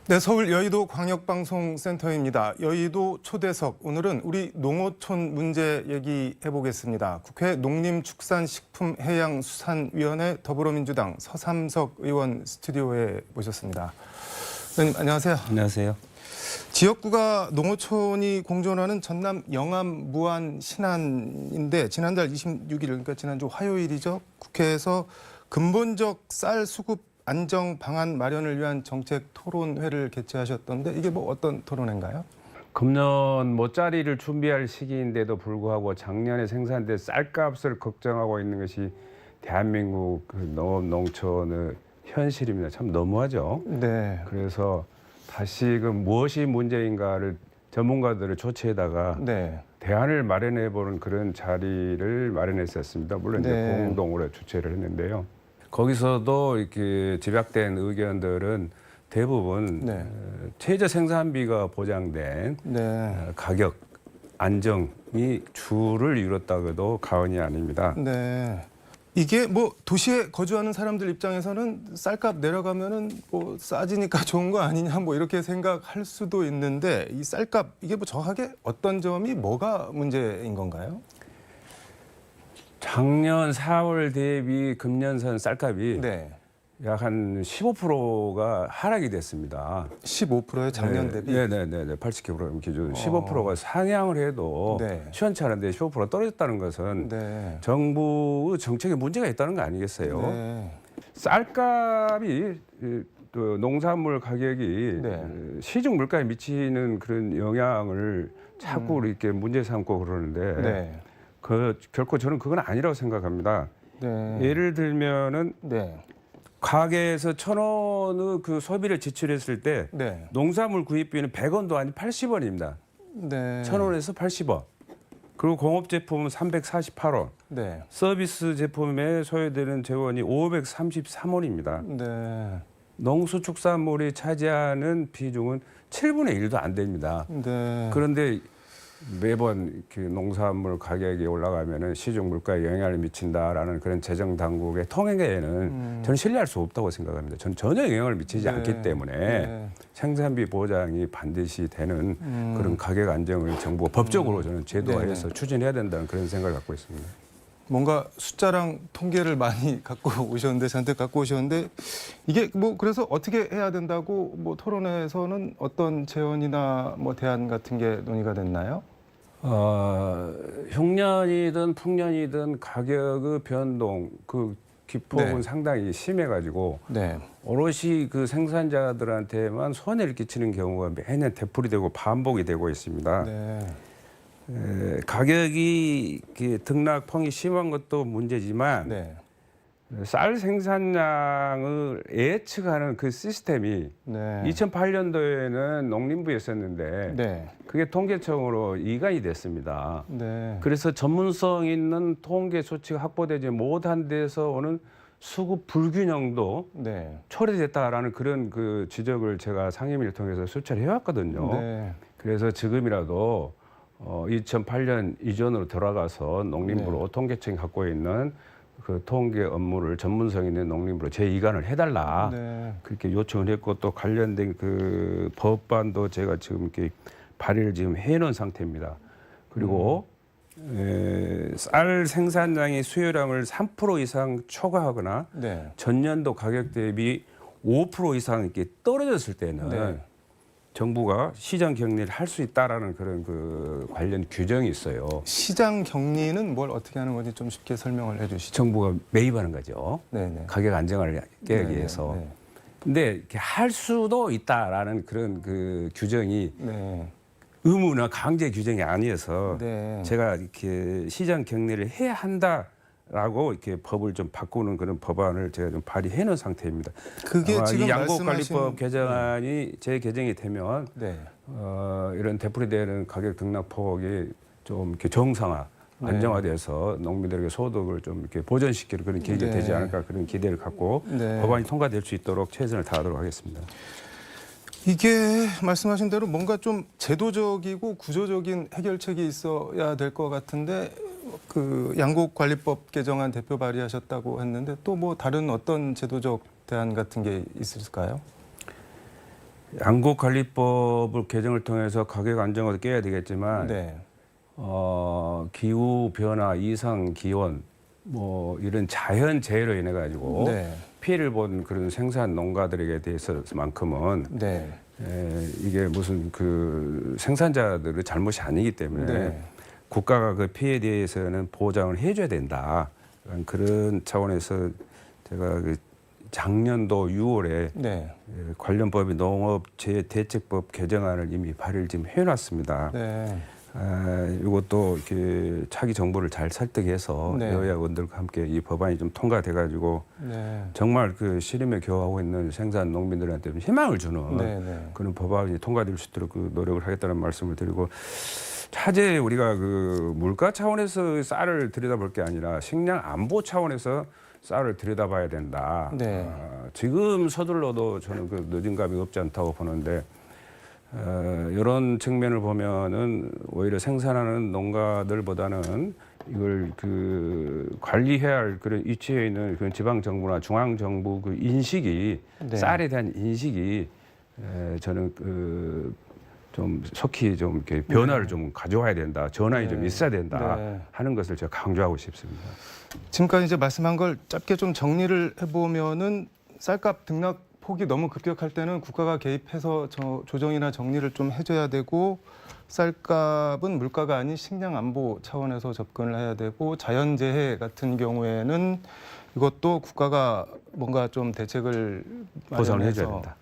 네, 서울 여의도 광역방송센터입니다. 여의도 초대석, 오늘은 우리 농어촌 문제 얘기해 보겠습니다. 국회 농림축산식품해양수산위원회 더불어민주당 서삼석 의원 스튜디오에 모셨습니다. 의원님 안녕하세요. 안녕하세요. 지역구가 농어촌이 공존하는 전남 영암 무안 신안인데 지난달 26일, 그러니까 지난주 화요일이죠. 국회에서 근본적 쌀 수급 안정 방안 마련을 위한 정책 토론회를 개최하셨던데 이게 뭐 어떤 토론회인가요? 금년 모짜리를 준비할 시기인데도 불구하고 작년에 생산된 쌀값을 걱정하고 있는 것이 대한민국 농촌의 현실입니다. 참 너무하죠. 네. 그래서 다시금 무엇이 문제인가를 전문가들을 초청해다가 네. 대안을 마련해 보는 그런 자리를 마련했었습니다. 물론 이제 네. 공동으로 주최를 했는데요. 거기서도 이렇게 집약된 의견들은 대부분 네. 최저 생산비가 보장된 네. 가격 안정이 주를 이뤘다고 해도 과언이 아닙니다. 네. 이게 뭐 도시에 거주하는 사람들 입장에서는 쌀값 내려가면은 뭐 싸지니까 좋은 거 아니냐 뭐 이렇게 생각할 수도 있는데 이 쌀값 이게 뭐 정확하게 어떤 점이 뭐가 문제인 건가요? 작년 4월 대비 금년선 쌀값이 네. 약 한 15%가 하락이 됐습니다. 15%의 작년 대비. 네네네. 80kg 기준 15%가 상향을 해도 네. 시원찮은데 15% 떨어졌다는 것은 네. 정부의 정책에 문제가 있다는 거 아니겠어요? 네. 쌀값이 또 농산물 가격이 네. 시중 물가에 미치는 그런 영향을 자꾸 이렇게 문제 삼고 그러는데 네. 결코 저는 그건 아니라고 생각합니다. 네. 예를 들면은 네. 가게에서 1,000원의 그 소비를 지출했을 때 네. 농산물 구입비는 100원도 아닌 80원입니다. 네. 1,000원에서 80원. 그리고 공업 제품은 348원. 네. 서비스 제품에 소요되는 재원이 533원입니다. 네. 농수축산물이 차지하는 비중은 7분의 1도 안 됩니다. 네. 그런데 매번 그 농산물 가격이 올라가면은 시중 물가에 영향을 미친다라는 그런 재정 당국의 통행에는 저는 신뢰할 수 없다고 생각합니다. 저는 전혀 영향을 미치지 네. 않기 때문에 네. 생산비 보장이 반드시 되는 그런 가격 안정을 정부가 법적으로 저는 제도화해서 네. 추진해야 된다는 그런 생각을 갖고 있습니다. 뭔가 숫자랑 통계를 많이 갖고 오셨는데 잔뜩 갖고 오셨는데 이게 뭐 그래서 어떻게 해야 된다고 뭐 토론회에서는 어떤 제언이나 뭐 대안 같은 게 논의가 됐나요? 흉년이든 풍년이든 가격의 변동 그 기폭은 네. 상당히 심해가지고 네. 오롯이 그 생산자들한테만 손해를 끼치는 경우가 매년 되풀이되고 반복이 되고 있습니다. 네. 가격이 등락폭이 심한 것도 문제지만 네. 쌀 생산량을 예측하는 그 시스템이 네. 2008년도에는 농림부였었는데 네. 그게 통계청으로 이관이 됐습니다. 네. 그래서 전문성 있는 통계 수치가 확보되지 못한 데서 오는 수급 불균형도 네. 초래됐다라는 그런 그 지적을 제가 상임위를 통해서 수차례 해왔거든요. 네. 그래서 지금이라도 2008년 이전으로 돌아가서 농림부로 통계청이 갖고 있는 그 통계 업무를 전문성 있는 농림부로 재이관을 해달라. 네. 그렇게 요청을 했고 또 관련된 그 법안도 제가 지금 이렇게 발의를 지금 해놓은 상태입니다. 그리고 쌀 생산량의 수요량을 3% 이상 초과하거나 네. 전년도 가격 대비 5% 이상 이렇게 떨어졌을 때는 네. 정부가 시장 격리를 할 수 있다라는 그런 그 관련 규정이 있어요. 시장 격리는 뭘 어떻게 하는 건지 좀 쉽게 설명을 해 주시죠. 정부가 매입하는 거죠. 네, 네. 가격 안정을 깨기 네, 위해서. 네. 근데 이렇게 할 수도 있다라는 그런 그 규정이 네. 의무나 강제 규정이 아니어서 네. 제가 이렇게 시장 격리를 해야 한다라고 이렇게 법을 좀 바꾸는 그런 법안을 제가 좀 발의해 놓은 상태입니다. 그게 아마 지금 이 양곡관리법 말씀하신 개정안이 재개정이 되면 네. 이런 되풀이되는 가격 등락폭이 좀 이렇게 정상화, 네. 안정화돼서 농민들에게 소득을 좀 이렇게 보전시키는 그런 계기가 네. 되지 않을까 그런 기대를 갖고 네. 법안이 통과될 수 있도록 최선을 다하도록 하겠습니다. 이게 말씀하신 대로 뭔가 좀 제도적이고 구조적인 해결책이 있어야 될 것 같은데 그 양곡관리법 개정안 대표 발의하셨다고 했는데 또 뭐 다른 어떤 제도적 대안 같은 게 있을까요? 양곡관리법을 개정을 통해서 가격 안정화도 깨야 되겠지만 네. 기후 변화, 이상 기온 뭐 이런 자연 재해로 인해 가지고 네. 피해를 본 그런 생산 농가들에게 대해서만큼은 네. 이게 무슨 그 생산자들의 잘못이 아니기 때문에 네. 국가가 그 피해에 대해서는 보장을 해줘야 된다. 그런 차원에서 제가 그 작년도 6월에 네. 관련 법인 농업재해대책법 개정안을 이미 발의를 지금 해놨습니다. 네. 이것도 이렇게 차기 정부를 잘 설득해서 네. 여야 의원들과 함께 이 법안이 좀 통과돼가지고 네. 정말 그 시름에 겨워하고 있는 생산 농민들한테 좀 희망을 주는 네. 네. 그런 법안이 통과될 수 있도록 그 노력을 하겠다는 말씀을 드리고 차제 우리가 그 물가 차원에서 쌀을 들여다볼 게 아니라 식량 안보 차원에서 쌀을 들여다봐야 된다. 네. 지금 서둘러도 저는 그 늦은 감이 없지 않다고 보는데 이런 측면을 보면은 오히려 생산하는 농가들보다는 이걸 그 관리해야 할 그런 위치에 있는 그런 지방 정부나 중앙 정부 그 인식이 네. 쌀에 대한 인식이 저는 그 좀 속히 좀 이렇게 변화를 좀 가져와야 된다, 전환이 좀 있어야 된다 네. 하는 것을 제가 강조하고 싶습니다. 지금까지 이제 말씀한 걸 짧게 좀 정리를 해보면은 쌀값 등락 폭이 너무 급격할 때는 국가가 개입해서 조정이나 정리를 좀 해줘야 되고 쌀값은 물가가 아닌 식량 안보 차원에서 접근을 해야 되고 자연재해 같은 경우에는 이것도 국가가 뭔가 좀 대책을 보상을 해줘야 마련해서 된다.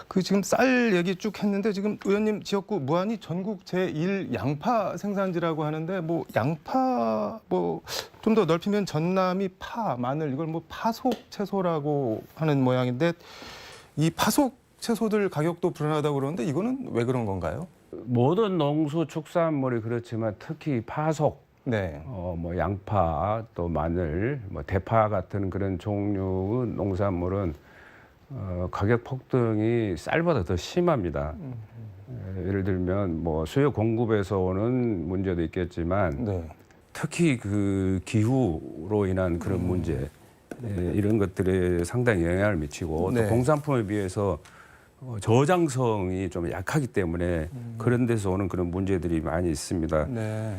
그 지금 쌀 얘기 쭉 했는데 지금 의원님 지역구 무안이 전국 제1 양파 생산지라고 하는데 뭐 양파 뭐 좀 더 넓히면 전남이 파, 마늘 이걸 뭐 파속 채소라고 하는 모양인데 이 파속 채소들 가격도 불안하다고 그러는데 이거는 왜 그런 건가요? 모든 농수축산물이 그렇지만 특히 파속 네. 뭐 양파 또 마늘, 뭐 대파 같은 그런 종류의 농산물은 가격 폭등이 쌀보다 더 심합니다. 예를 들면 뭐 수요 공급에서 오는 문제도 있겠지만 네. 특히 그 기후로 인한 그런 문제 이런 것들에 상당히 영향을 미치고 네. 또 공산품에 비해서 저장성이 좀 약하기 때문에 그런 데서 오는 그런 문제들이 많이 있습니다. 네.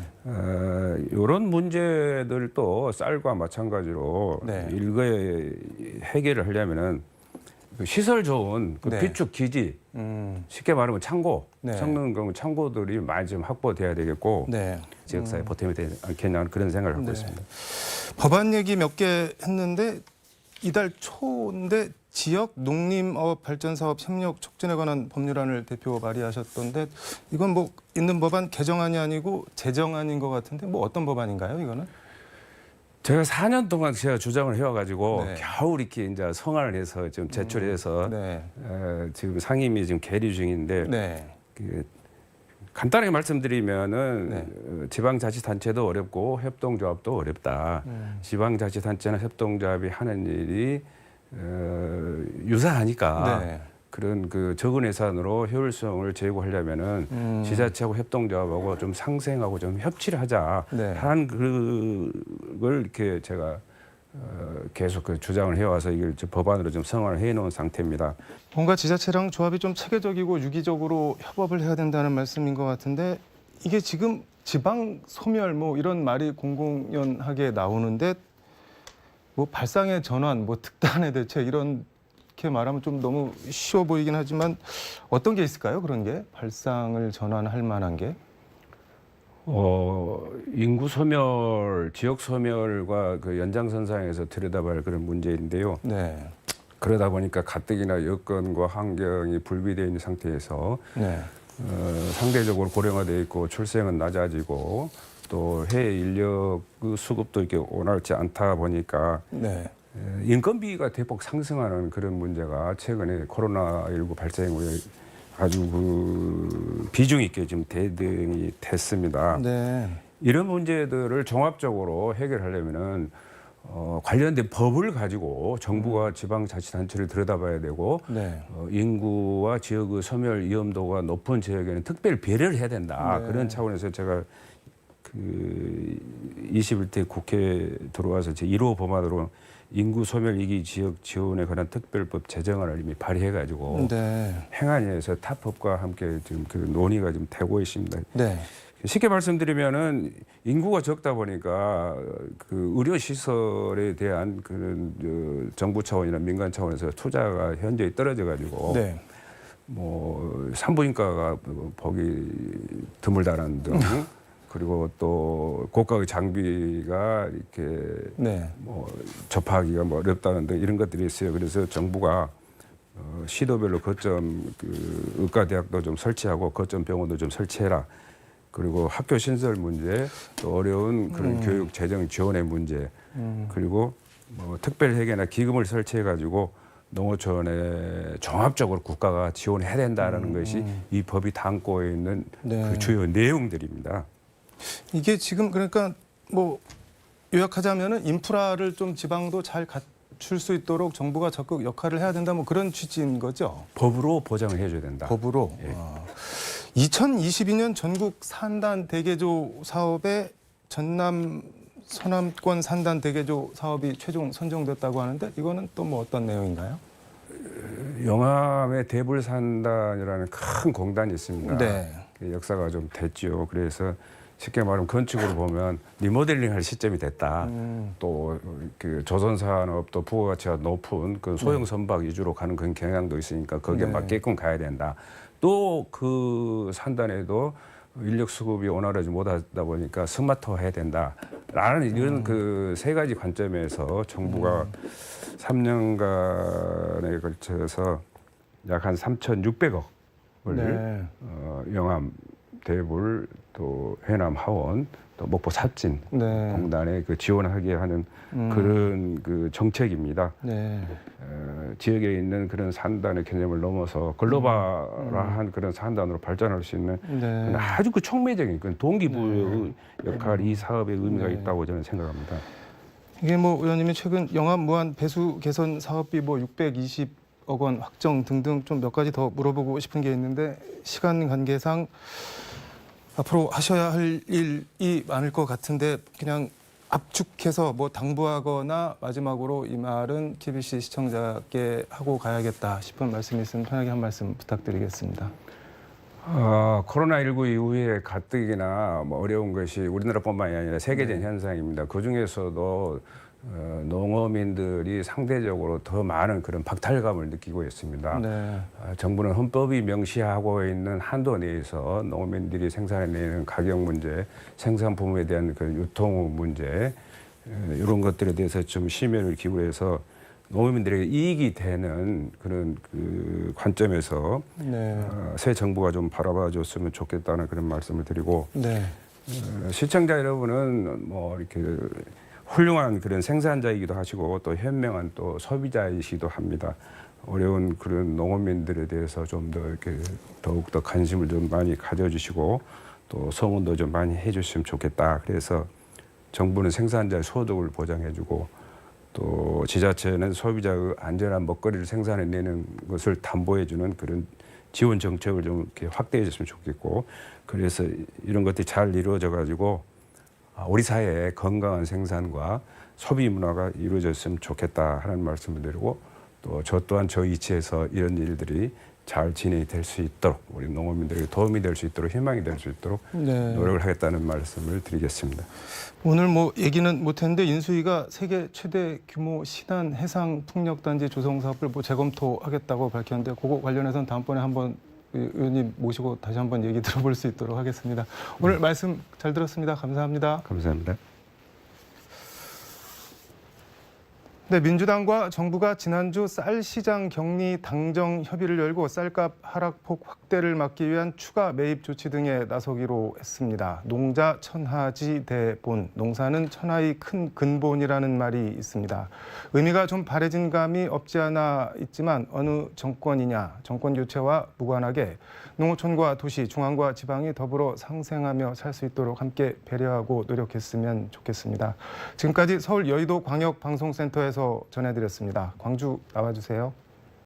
이런 문제들도 쌀과 마찬가지로 네. 일거에 해결을 하려면은 그 시설 좋은 그 네. 비축 기지 쉽게 말하면 창고, 네. 창는 경우 창고들이 많이 좀 확보돼야 되겠고 네. 지역사회 보탬이 되지 않겠냐 그런 생각을 하고 네. 있습니다. 법안 얘기 몇 개 했는데 이달 초인데 지역 농림업 발전 사업 협력 촉진에 관한 법률안을 대표 발의하셨던데 이건 뭐 있는 법안 개정안이 아니고 제정안인 것 같은데 뭐 어떤 법안인가요, 이거는? 제가 4년 동안 제가 주장을 해와가지고 네. 겨우 이렇게 이제 성안을 해서 지금 제출해서 네. 지금 상임위 지금 계류 중인데 네. 그 간단하게 말씀드리면은 네. 지방자치단체도 어렵고 협동조합도 어렵다. 지방자치단체나 협동조합이 하는 일이 유사하니까 네. 그런 그 적은 예산으로 효율성을 제고하려면은 지자체하고 협동조합하고 좀 상생하고 좀 협치를 하자 네. 하는 그걸 이렇게 제가 계속 그 주장을 해와서 이걸 법안으로 좀 성안을 해놓은 상태입니다. 뭔가 지자체랑 조합이 좀 체계적이고 유기적으로 협업을 해야 된다는 말씀인 것 같은데 이게 지금 지방 소멸 뭐 이런 말이 공공연하게 나오는데 뭐 발상의 전환, 뭐 특단의 대책 이렇게 말하면 좀 너무 쉬워 보이긴 하지만 어떤 게 있을까요? 그런 게 발상을 전환할 만한 게? 인구 소멸, 지역 소멸과 그 연장선상에서 들여다봐야 할 그런 문제인데요. 네. 그러다 보니까 가뜩이나 여건과 환경이 불비되어 있는 상태에서 네. 상대적으로 고령화되어 있고 출생은 낮아지고 또 해외 인력 수급도 이렇게 원활치 않다 보니까 네. 인건비가 대폭 상승하는 그런 문제가 최근에 코로나19 발생 후에 아주 그 비중 있게 지금 대등이 됐습니다. 네. 이런 문제들을 종합적으로 해결하려면은 관련된 법을 가지고 정부가 지방자치단체를 들여다봐야 되고 네. 인구와 지역의 소멸 위험도가 높은 지역에는 특별 배려를 해야 된다. 네. 그런 차원에서 제가 그 21대 국회에 들어와서 제 1호 법안으로 인구 소멸 위기 지역 지원에 관한 특별법 제정안을 이미 발의해가지고 네. 행안위에서 타법과 함께 지금 그 논의가 좀 되고 있습니다. 네. 쉽게 말씀드리면은 인구가 적다 보니까 그 의료 시설에 대한 그런 정부 차원이나 민간 차원에서 투자가 현저히 떨어져가지고 네. 뭐 산부인과가 보기 드물다는 등 그리고 또 고가의 장비가 이렇게 네. 뭐 접하기가 뭐 어렵다는 등 이런 것들이 있어요. 그래서 정부가 시도별로 거점 그 의과대학도 좀 설치하고 거점 병원도 좀 설치해라. 그리고 학교 신설 문제, 또 어려운 그런 교육 재정 지원의 문제, 그리고 뭐 특별 회계나 기금을 설치해 가지고 농어촌에 종합적으로 국가가 지원해야 된다라는 것이 이 법이 담고 있는 네. 그 주요 내용들입니다. 이게 지금 그러니까 뭐 요약하자면은 인프라를 좀 지방도 잘 갖출 수 있도록 정부가 적극 역할을 해야 된다 뭐 그런 취지인 거죠. 법으로 보장을 해줘야 된다. 법으로. 예. 2022년 전국 산단 대개조 사업에 전남 서남권 산단 대개조 사업이 최종 선정됐다고 하는데 이거는 또 뭐 어떤 내용인가요? 영암의 대불산단이라는 큰 공단이 있습니다. 네. 그 역사가 좀 됐죠. 그래서 쉽게 말하면 건축으로 보면 리모델링할 시점이 됐다. 또 그 조선산업 또 부가가치가 높은 그 소형 선박 위주로 가는 그런 경향도 있으니까 거기에 네. 맞게끔 가야 된다. 또 그 산단에도 인력 수급이 원활하지 못하다 보니까 스마트화해야 된다라는 이런 그 세 가지 관점에서 정부가 3년간에 걸쳐서 약 한 3,600억을 네. 영암, 대불, 또 해남 하원, 또 목포 삽진 네. 공단에 그 지원하게 하는 그런 그 정책입니다. 네. 지역에 있는 그런 산단의 개념을 넘어서 글로벌한 그런 산단으로 발전할 수 있는 네. 아주 그 촉매적인 그 동기부여의 역할이 이 사업의 의미가 있다고 저는 생각합니다. 이게 뭐 의원님이 최근 영암 무한 배수 개선 사업비 뭐 620억 원 확정 등등 좀 몇 가지 더 물어보고 싶은 게 있는데 시간 관계상 앞으로 하셔야 할 일이 많을 것 같은데 그냥 압축해서 뭐 당부하거나 마지막으로 이 말은 KBC 시청자께 하고 가야겠다 싶은 말씀이 있으면 편하게 한 말씀 부탁드리겠습니다. 코로나19 이후에 가뜩이나 뭐 어려운 것이 우리나라뿐만이 아니라 세계적인 현상입니다. 그 중에서도 농어민들이 상대적으로 더 많은 그런 박탈감을 느끼고 있습니다. 네. 정부는 헌법이 명시하고 있는 한도 내에서 농민들이 생산해내는 가격 문제, 생산 부분에 대한 그 유통 문제 이런 것들에 대해서 좀 심혈을 기울여서 농민들에게 이익이 되는 그런 그 관점에서 네. 새 정부가 좀 바라봐 줬으면 좋겠다는 그런 말씀을 드리고 네. 시청자 여러분은 뭐 이렇게 훌륭한 그런 생산자이기도 하시고 또 현명한 또 소비자이시기도 합니다. 어려운 그런 농업민들에 대해서 좀 더 이렇게 더욱 더 관심을 좀 많이 가져주시고 또 성원도 좀 많이 해주시면 좋겠다. 그래서 정부는 생산자의 소득을 보장해주고 또 지자체는 소비자의 안전한 먹거리를 생산해내는 것을 담보해주는 그런 지원 정책을 좀 이렇게 확대해줬으면 좋겠고 그래서 이런 것들이 잘 이루어져 가지고 우리 사회의 건강한 생산과 소비 문화가 이루어졌으면 좋겠다 하는 말씀을 드리고 또 저 또한 저 위치에서 이런 일들이 잘 진행이 될 수 있도록 우리 농업민들에게 도움이 될 수 있도록 희망이 될 수 있도록 네. 노력을 하겠다는 말씀을 드리겠습니다. 오늘 뭐 얘기는 못했는데 인수위가 세계 최대 규모 신안 해상 풍력 단지 조성 사업을 뭐 재검토하겠다고 밝혔는데 그거 관련해서는 다음번에 한번 의원님 모시고 다시 한번 얘기 들어볼 수 있도록 하겠습니다. 오늘 말씀 잘 들었습니다. 감사합니다. 감사합니다. 네, 민주당과 정부가 지난주 쌀 시장 격리 당정 협의를 열고 쌀값 하락폭 확대를 막기 위한 추가 매입 조치 등에 나서기로 했습니다. 농자 천하지 대본, 농사는 천하의 큰 근본이라는 말이 있습니다. 의미가 좀 바래진 감이 없지 않아 있지만 어느 정권이냐, 정권 교체와 무관하게 농어촌과 도시, 중앙과 지방이 더불어 상생하며 살 수 있도록 함께 배려하고 노력했으면 좋겠습니다. 지금까지 서울 여의도 광역방송센터에서 전해드렸습니다. 광주 나와주세요.